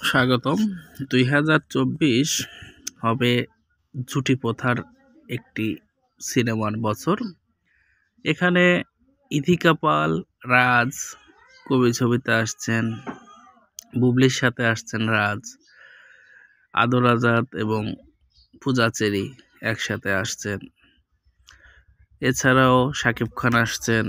স্বাগতম। 2024 হবে জুটি প্রথার একটি সিনেমার বছর। এখানে ইথিকা পাল, রাজ কবি ছবিতে আসছেন, বুবলির সাথে আসছেন রাজ, আদর আজাদ এবং পূজা চেরি একসাথে আসছেন। এছাড়াও শাকিব খান আসছেন।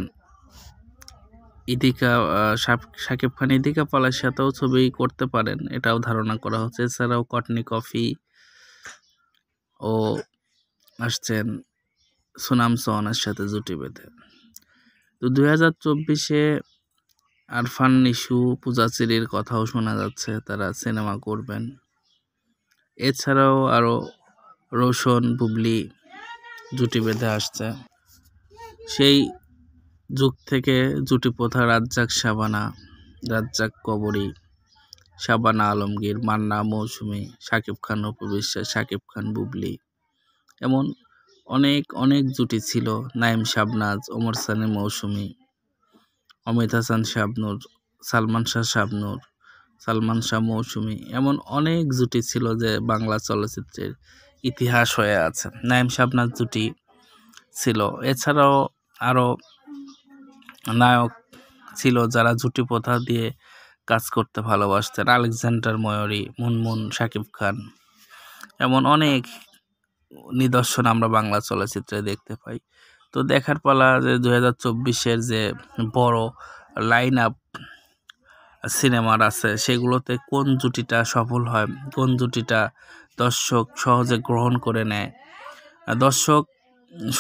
শাকিব খান ইথিকা পালের সাথেও ছবি করতে পারেন, এটাও ধারণা করা হচ্ছে। এছাড়াও কটনি কফি ও আসছেন সুনাম সোহানের সাথে জুটি বেঁধে। তো 2024-এ আরফান নিশু, পূজা চেরির কথাও শোনা যাচ্ছে, তারা সিনেমা করবেন। এছাড়াও আরও রোশন, বুবলি জুটি বেঁধে আসছে। সেই যুগ থেকে জুটি প্রথা রাজ্জাক শাবানা, রাজ্জাক কবরী, শাবানা আলমগীর, মান্না, মৌসুমী, শাকিব খান, অপু বিশ্বাস, শাকিব খান, বুবলি, এমন অনেক অনেক জুটি ছিল। নাইম শাবনাজ, ওমর সানি, মৌসুমী, অমিত হাসান শাবনূর, সালমান শাহ শাবনূর, সালমান শাহ মৌসুমী, এমন অনেক জুটি ছিল যে বাংলা চলচ্চিত্রের ইতিহাস হয়ে আছে। নাইম শাবনাজ জুটি ছিল। এছাড়াও আরও নায়ক ছিল যারা জুটি প্রথা দিয়ে কাজ করতে ভালোবাসতেন। আলেকজান্ডার ময়ূরী, মুনমুন, শাকিব খান, এমন অনেক নিদর্শন আমরা বাংলা চলচ্চিত্রে দেখতে পাই। তো দেখার পালা যে 2024-এর যে বড় লাইন আপ সিনেমার আছে, সেগুলোতে কোন জুটিটা সফল হয়, কোন জুটিটা দর্শক সহজে গ্রহণ করে নেয়। দর্শক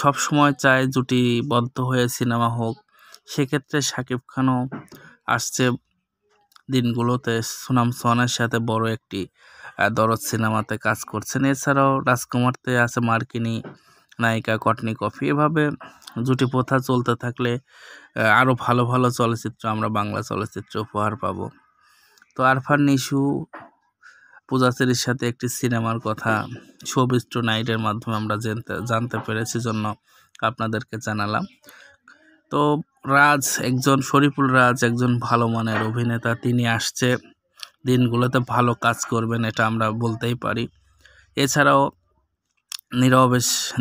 সব সময় চায় জুটিবদ্ধ হয়ে সিনেমা হোক। সেক্ষেত্রে শাকিব খানও আসছে দিনগুলোতে সুনাম সোহানের সাথে বড় একটি দরদ সিনেমাতে কাজ করছেন। এছাড়াও রাজকুমারতে আছে মার্কিনী নায়িকা কটনি কফি। এভাবে জুটি প্রথা চলতে থাকলে আরও ভালো ভালো চলচ্চিত্র আমরা বাংলা চলচ্চিত্র উপহার পাবো। তো আরফান নিশু, পূজা চেরির সাথে একটি সিনেমার কথা শোবিজ টুনাইটের মাধ্যমে আমরা জানতে পেরেছি, জন্য আপনাদেরকে জানালাম। তো শরীফুল রাজ একজন ভালো মানের অভিনেতা, তিনি আসছে দিনগুলোতে ভালো কাজ করবেন, এটা আমরা বলতেই পারি। এছাড়াও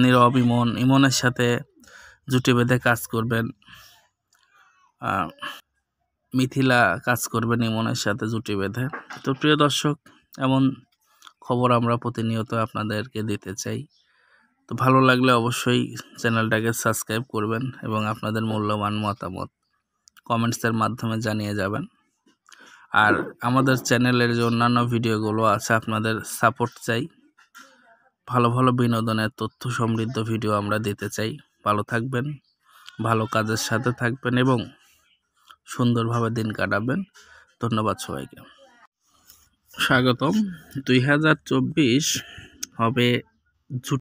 নীরব ইমনের সাথে জুটি বেঁধে কাজ করবেন, মিথিলা কাজ করবেন ইমনের সাথে জুটি বেঁধে। তো প্রিয় দর্শক, এমন খবর আমরা প্রতিনিয়ত আপনাদেরকে দিতে চাই। তো ভালো লাগলে অবশ্যই চ্যানেলটাকে সাবস্ক্রাইব করবেন এবং আপনাদের মূল্যবান মতামত কমেন্টসের মাধ্যমে জানিয়ে যাবেন। আর আমাদের চ্যানেলের যে অন্যান্য ভিডিওগুলো আছে, আপনাদের সাপোর্ট চাই। ভালো ভালো বিনোদনের তথ্য সমৃদ্ধ ভিডিও আমরা দিতে চাই। ভালো থাকবেন, ভালো কাজের সাথে থাকবেন এবং সুন্দরভাবে দিন কাটাবেন। ধন্যবাদ সবাইকে। স্বাগতম। 2024 হবে